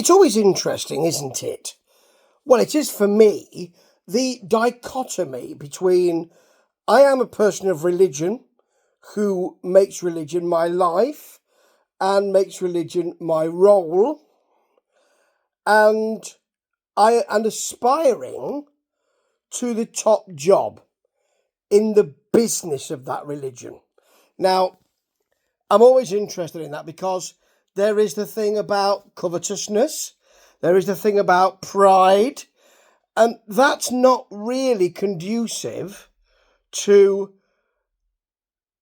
It's always interesting, isn't it? Well, it is for me, the dichotomy between I am a person of religion who makes religion my life and makes religion my role, and I am aspiring to the top job in the business of that religion. Now, I'm always interested in that because there is the thing about covetousness, there is the thing about pride, and that's not really conducive to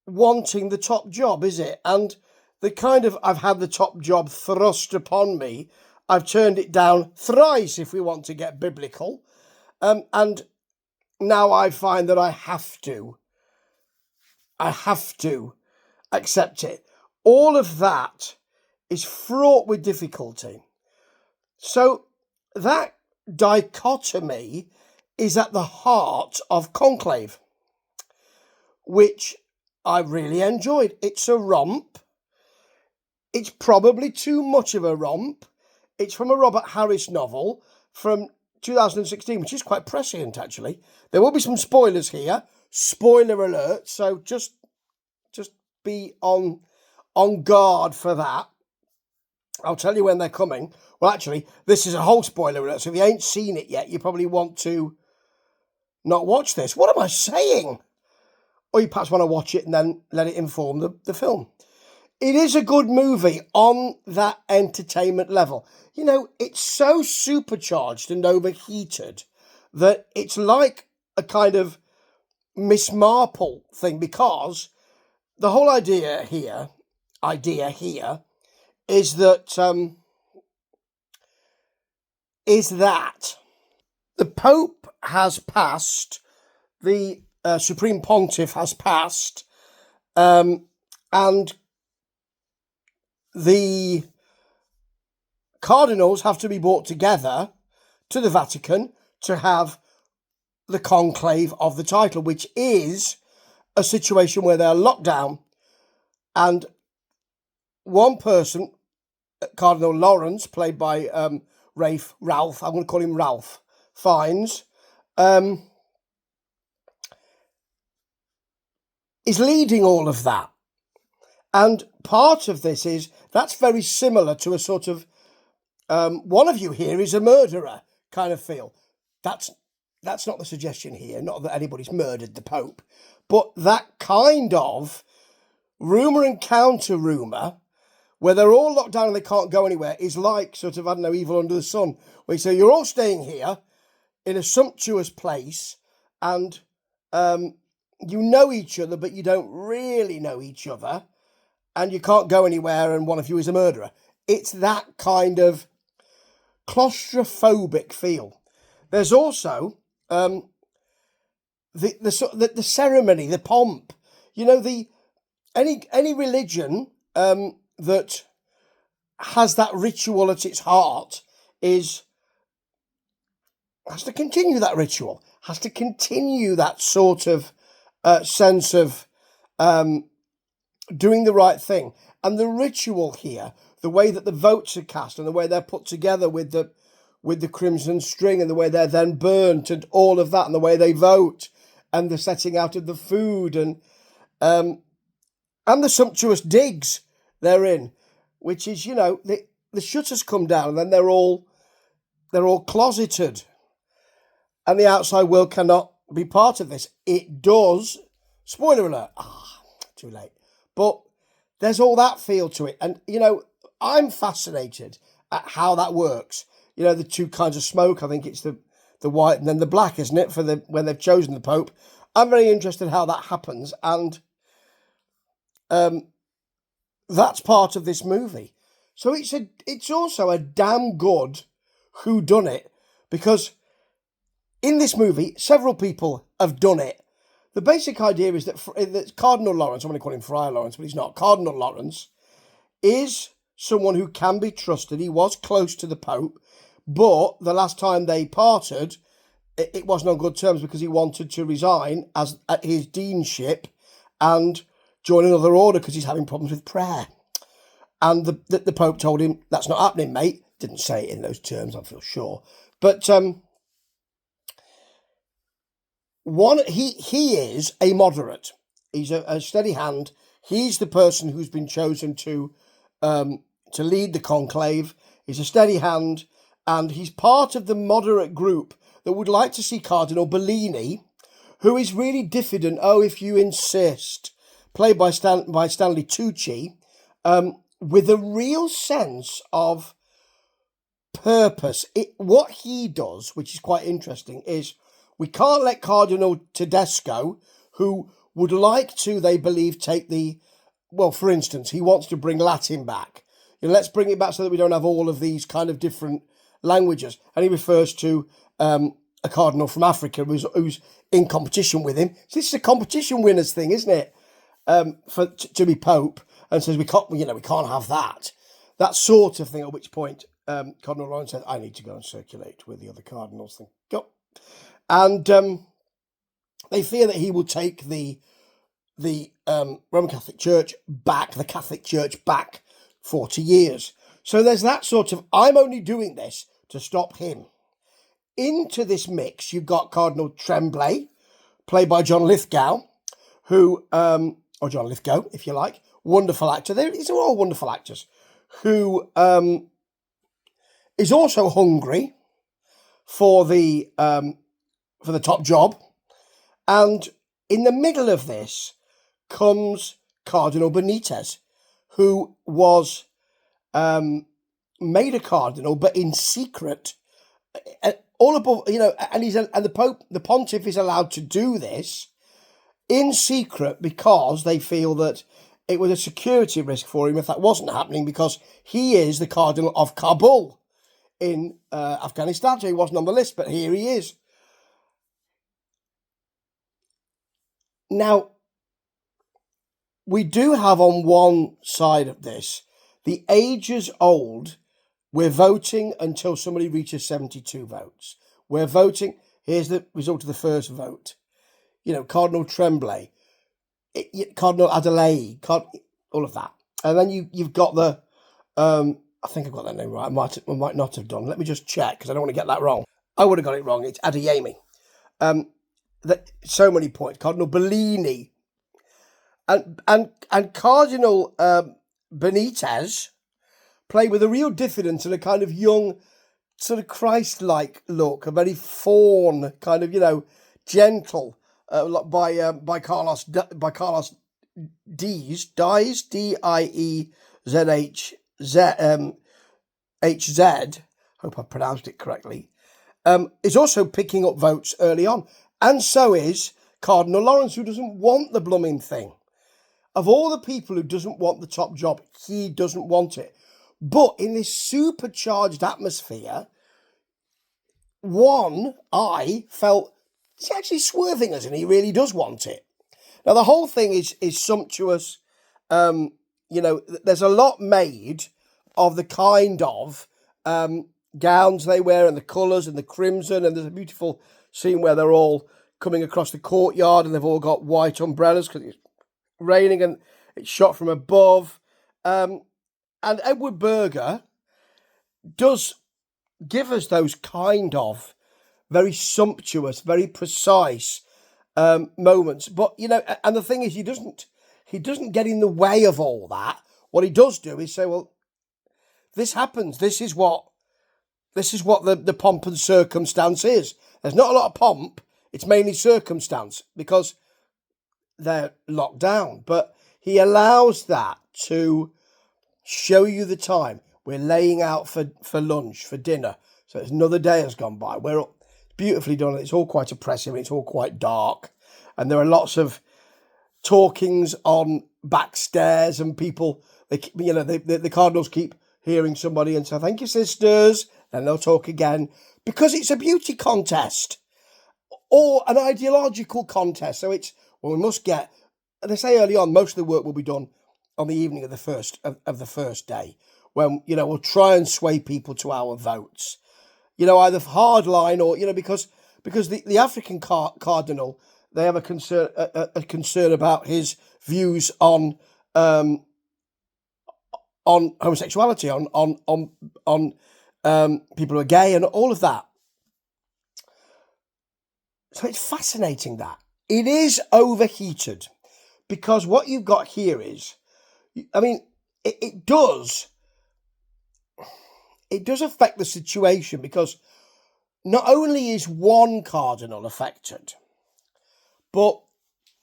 wanting the top job, is it? And the kind of, I've had the top job thrust upon me, I've turned it down thrice if we want to get biblical, and now I find that I have to accept it. All of that is fraught with difficulty. So that dichotomy is at the heart of Conclave, which I really enjoyed. It's a romp. It's probably too much of a romp. It's from a Robert Harris novel from 2016, which is quite prescient, actually. There will be some spoilers here. Spoiler alert. So just be on guard for that. I'll tell you when they're coming. Well, actually, this is a whole spoiler alert. So if you ain't seen it yet, you probably want to not watch this. What am I saying? Or you perhaps want to watch it and then let it inform the film. It is a good movie on that entertainment level. You know, it's so supercharged and overheated that it's like a kind of Miss Marple thing, because the whole idea here is that the Pope has passed, the Supreme Pontiff has passed, and the cardinals have to be brought together to the Vatican to have the conclave of the title, which is a situation where they're locked down, and one person, Cardinal Lawrence, played by Ralph, I'm going to call him Ralph Fiennes, is leading all of that. And part of this is, that's very similar to a sort of, one of you here is a murderer kind of feel. That's not the suggestion here, not that anybody's murdered the Pope, but that kind of rumour and counter-rumour, where they're all locked down and they can't go anywhere, is like sort of, I don't know, Evil Under the Sun, where you say you're all staying here in a sumptuous place and you know each other, but you don't really know each other, and you can't go anywhere, and one of you is a murderer. It's that kind of claustrophobic feel. There's also the ceremony, the pomp. You know, any religion that has that ritual at its heart has to continue that ritual, has to continue that sort of sense of doing the right thing. And the ritual here, the way that the votes are cast and the way they're put together with the crimson string and the way they're then burnt and all of that, and the way they vote and the setting out of the food and the sumptuous digs they're in, which is, you know, the shutters come down and then they're all closeted and the outside world cannot be part of this. It does, spoiler alert, too late, but there's all that feel to it. And, you know, I'm fascinated at how that works. You know, the two kinds of smoke, I think it's the white and then the black, isn't it, when they've chosen the Pope. I'm very interested in how that happens, and that's part of this movie. So it's also a damn good whodunit, because in this movie, several people have done it. The basic idea is that Cardinal Lawrence, I'm going to call him Friar Lawrence, but he's not. Cardinal Lawrence is someone who can be trusted. He was close to the Pope, but the last time they parted, it wasn't on good terms because he wanted to resign at his deanship and join another order because he's having problems with prayer. And the Pope told him, that's not happening, mate. didn't say it in those terms, I feel sure. But he is a moderate. He's a steady hand. He's the person who's been chosen to lead the conclave. He's a steady hand, and he's part of the moderate group that would like to see Cardinal Bellini, who is really diffident. Oh, if you insist, played by Stanley Tucci, with a real sense of purpose. What he does, which is quite interesting, is we can't let Cardinal Tedesco, who would like to, they believe, take the, well, for instance, he wants to bring Latin back. Let's bring it back so that we don't have all of these kind of different languages. And he refers to a cardinal from Africa who's in competition with him. So this is a competition winners thing, isn't it? To be Pope, and says we can't have that. That sort of thing. At which point, Cardinal Lawrence says, "I need to go and circulate with the other cardinals." Go, and they fear that he will take the Roman Catholic Church back, the Catholic Church back 40 years. So there's that sort of, I'm only doing this to stop him. Into this mix, you've got Cardinal Tremblay, played by John Lithgow, who, or John Lithgow, if you like, wonderful actor. These are all wonderful actors, who is also hungry for the top job. And in the middle of this comes Cardinal Benitez, who was made a cardinal, but in secret, all above, and the pontiff is allowed to do this in secret because they feel that it was a security risk for him if that wasn't happening, because he is the cardinal of Kabul in Afghanistan. So he wasn't on the list, but here he is. Now, we do have on one side of this, the ages old, we're voting until somebody reaches 72 votes. We're voting, here's the result of the first vote. Cardinal Tremblay, Cardinal Adelaide, all of that. And then you've got the, I think I've got that name right. I might not have done. Let me just check, because I don't want to get that wrong. I would have got it wrong. It's Adeyemi. So many points. Cardinal Bellini. And Cardinal Benitez played with a real diffidence and a kind of young, sort of Christ-like look, a very fawn kind of, gentle, by Carlos Diez, D-I-E-Z-H-Z. Hope I pronounced it correctly. Is also picking up votes early on, and so is Cardinal Lawrence, who doesn't want the blooming thing. Of all the people who doesn't want the top job, he doesn't want it. But in this supercharged atmosphere, I felt he's actually swerving us, and he really does want it. Now, the whole thing is sumptuous. There's a lot made of the kind of gowns they wear and the colours and the crimson, and there's a beautiful scene where they're all coming across the courtyard and they've all got white umbrellas because it's raining and it's shot from above. And Edward Berger does give us those kind of very sumptuous, very precise moments. But, and the thing is, he doesn't get in the way of all that. What he does do is say, well, this happens. This is what the pomp and circumstance is. There's not a lot of pomp. It's mainly circumstance because they're locked down. But he allows that to show you the time. We're laying out for lunch, for dinner. So it's another day has gone by. It's beautifully done. It's all quite oppressive. It's all quite dark. And there are lots of talkings on back stairs, and people, the cardinals keep hearing somebody and say, "Thank you, sisters." And they'll talk again because it's a beauty contest or an ideological contest. So we must get, they say early on, most of the work will be done on the evening of the first day, when, we'll try and sway people to our votes, either hardline or, because the African cardinal, they have a concern about his views on homosexuality, on people who are gay and all of that. So it's fascinating that. It is overheated because what you've got here is, I mean, it does affect the situation because not only is one cardinal affected, but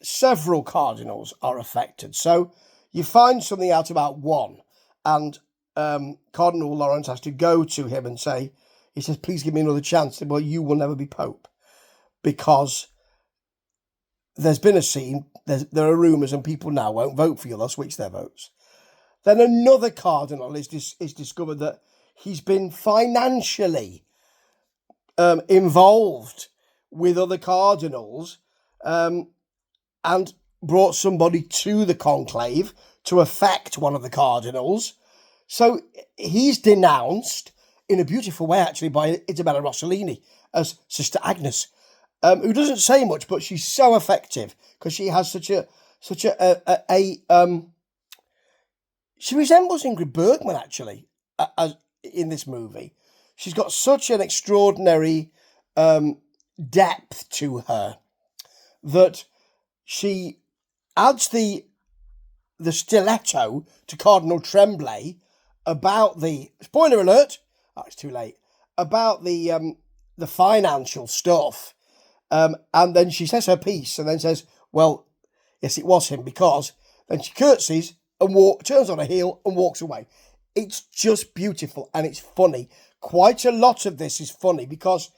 several cardinals are affected. So you find something out about one, and Cardinal Lawrence has to go to him and say, he says, please give me another chance. Well, you will never be Pope because there's been a scene, there are rumours and people now won't vote for you, they'll switch their votes. Then another cardinal is discovered that he's been financially involved with other cardinals and brought somebody to the conclave to affect one of the cardinals. So he's denounced in a beautiful way, actually, by Isabella Rossellini as Sister Agnes, who doesn't say much, but she's so effective because she has such a she resembles Ingrid Bergman, actually, as in this movie. She's got such an extraordinary depth to her that she adds the stiletto to Cardinal Tremblay about the, spoiler alert, it's too late, about the financial stuff. And then she says her piece and then says, well, yes, it was him, because then she curtsies and turns on her heel and walks away. It's just beautiful and it's funny. Quite a lot of this is funny because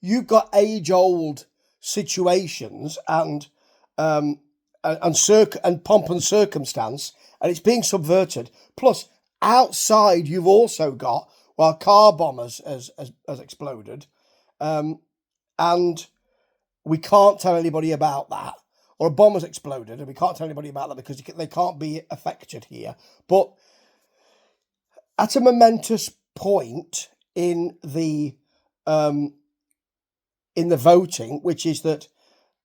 you've got age-old situations and pomp and circumstance, and it's being subverted. Plus, outside you've also got, well, a car bomb has exploded, and we can't tell anybody about that. Or a bomb has exploded, and we can't tell anybody about that because they can't be affected here. But at a momentous point in the voting, which is that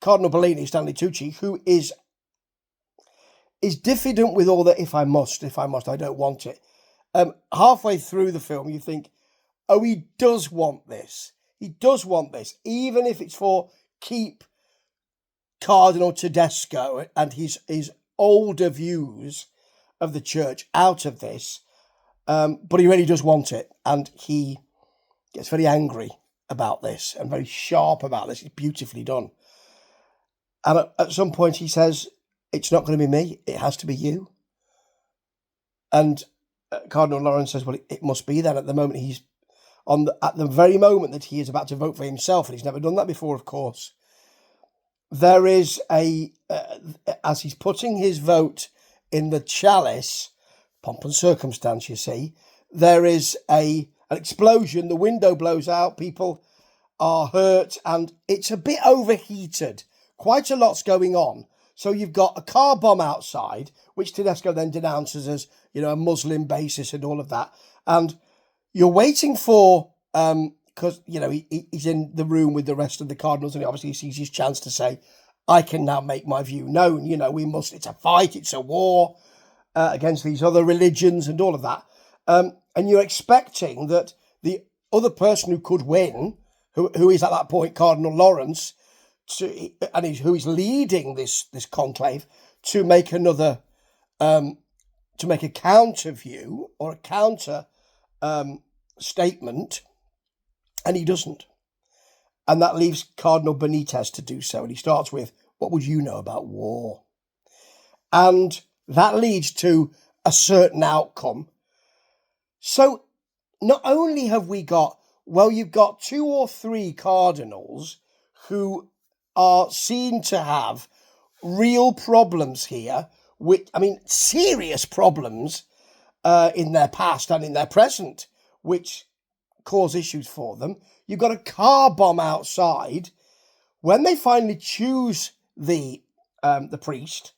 Cardinal Bellini, Stanley Tucci, who is diffident with all that, if I must, I don't want it. Halfway through the film, you think, oh, he does want this. He does want this, even if it's for keep Cardinal Tedesco and his older views of the church out of this. But he really does want it, and he gets very angry about this and very sharp about this. It's beautifully done. And at some point he says, it's not going to be me, it has to be you. And Cardinal Lawrence says, well, it must be then. At the moment he's at the very moment that he is about to vote for himself, and he's never done that before, of course, there is as he's putting his vote in the chalice, pomp and circumstance, you see, there is an explosion, the window blows out, people are hurt, and it's a bit overheated. Quite a lot's going on. So you've got a car bomb outside, which Tedesco then denounces as, a Muslim basis and all of that. And you're waiting for, because, he's in the room with the rest of the cardinals, and he obviously sees his chance to say, I can now make my view known. It's a fight, it's a war against these other religions and all of that. And you're expecting that the other person who could win, who is at that point Cardinal Lawrence, who is leading this conclave, to make another, to make a counter view or a counter statement, and he doesn't. And that leaves Cardinal Benitez to do so. And he starts with, what would you know about war? And that leads to a certain outcome. So not only have we got, you've got 2 or 3 cardinals who are seen to have real problems here, serious problems in their past and in their present, which cause issues for them. You've got a car bomb outside. When they finally choose the priest,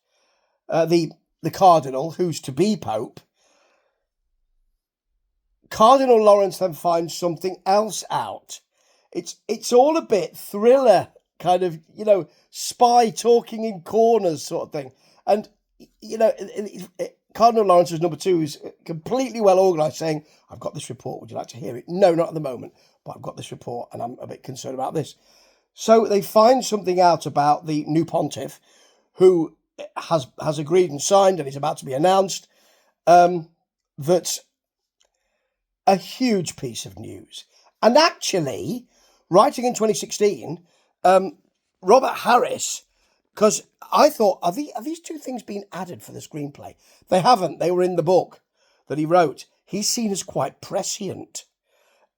the cardinal who's to be Pope, Cardinal Lawrence then finds something else out. It's all a bit thriller, kind of, spy talking in corners sort of thing. And, Cardinal Lawrence is number 2, who's completely well organised, saying, I've got this report, would you like to hear it? No, not at the moment, but I've got this report and I'm a bit concerned about this. So they find something out about the new pontiff, who has agreed and signed and is about to be announced, that's a huge piece of news. And actually, writing in 2016, Robert Harris, because I thought, are these two things been added for the screenplay? They haven't. They were in the book that he wrote. He's seen as quite prescient,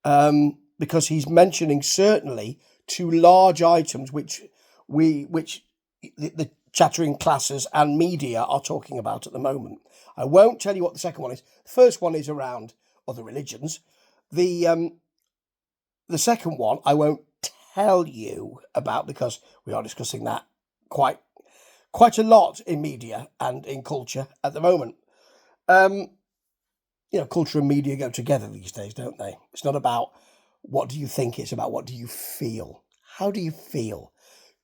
because he's mentioning certainly 2 large items which the chattering classes and media are talking about at the moment. I won't tell you what the second one is. The first one is around other religions. The second one I won't tell you about, because we are discussing that quite a lot in media and in culture at the moment. Culture and media go together these days, don't they? It's not about what do you think, it's about what do you feel. How do you feel?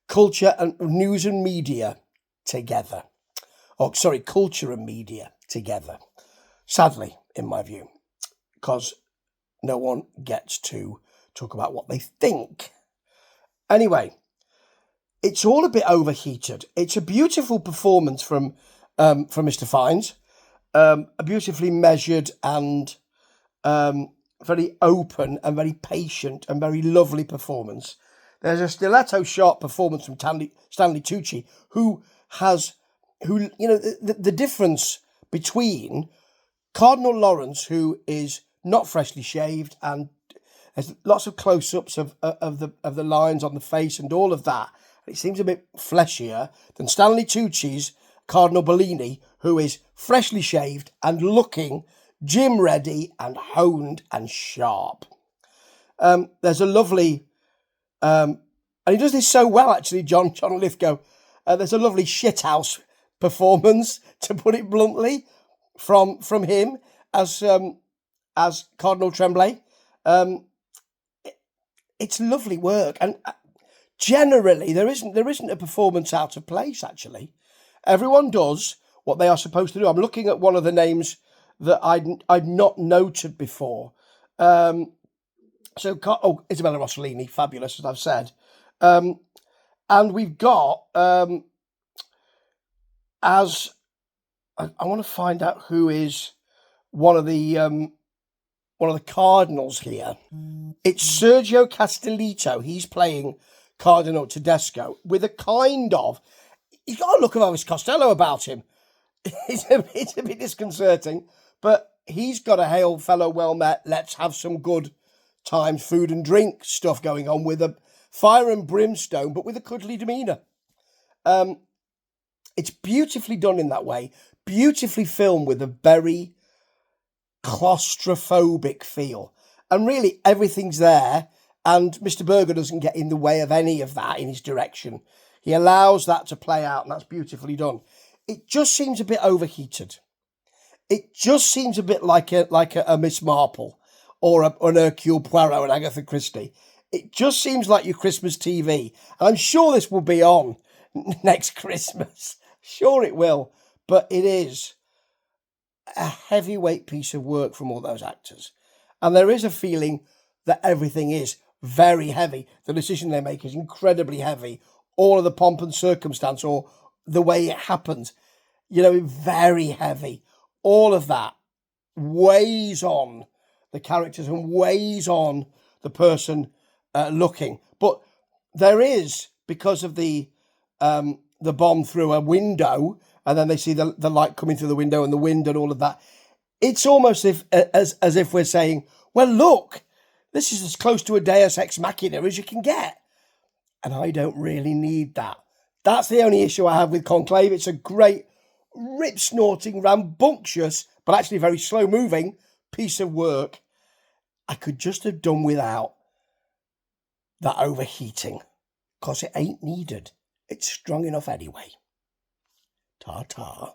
Culture and news and media together. Culture and media together. Sadly, in my view, because no one gets to talk about what they think. Anyway, it's all a bit overheated. It's a beautiful performance from Mr. Fiennes, a beautifully measured and very open and very patient and very lovely performance. There's a stiletto sharp performance from Stanley Tucci, who the difference between Cardinal Lawrence, who is not freshly shaved, and there's lots of close-ups of the lines on the face and all of that. It seems a bit fleshier than Stanley Tucci's Cardinal Bellini, who is freshly shaved and looking gym ready and honed and sharp. There's a lovely, and he does this so well actually, John Lithgoe. There's a lovely shithouse performance, to put it bluntly, from him as Cardinal Tremblay. It's lovely work, and generally there isn't a performance out of place. Actually, everyone does what they are supposed to do. I'm looking at one of the names that I'd not noted before. Isabella Rossellini, fabulous, as I've said, and we've got as I want to find out who is one of the cardinals here. It's Sergio Castellito. He's playing Cardinal Tedesco with a he's got a look of Elvis Costello about him. It's a bit disconcerting, but he's got a hail fellow well met, let's have some good times, food and drink stuff going on, with a fire and brimstone, but with a cuddly demeanour. It's beautifully done in that way, beautifully filmed with a very claustrophobic feel. And really, everything's there, and Mr. Berger doesn't get in the way of any of that in his direction. He allows that to play out, and that's beautifully done. It just seems a bit overheated. It just seems a bit like a Miss Marple or an Hercule Poirot and Agatha Christie. It just seems like your Christmas TV. And I'm sure this will be on next Christmas. Sure it will. But it is a heavyweight piece of work from all those actors. And there is a feeling that everything is very heavy. The decision they make is incredibly heavy. All of the pomp and circumstance, or the way it happens, very heavy. All of that weighs on the characters and weighs on the person looking. But there is, because of the bomb through a window, and then they see the light coming through the window and the wind and all of that, it's almost as if we're saying, well, look, this is as close to a Deus Ex Machina as you can get. And I don't really need that. That's the only issue I have with Conclave. It's a great, rip-snorting, rambunctious, but actually very slow-moving piece of work. I could just have done without that overheating, because it ain't needed. It's strong enough anyway. Ta-ta.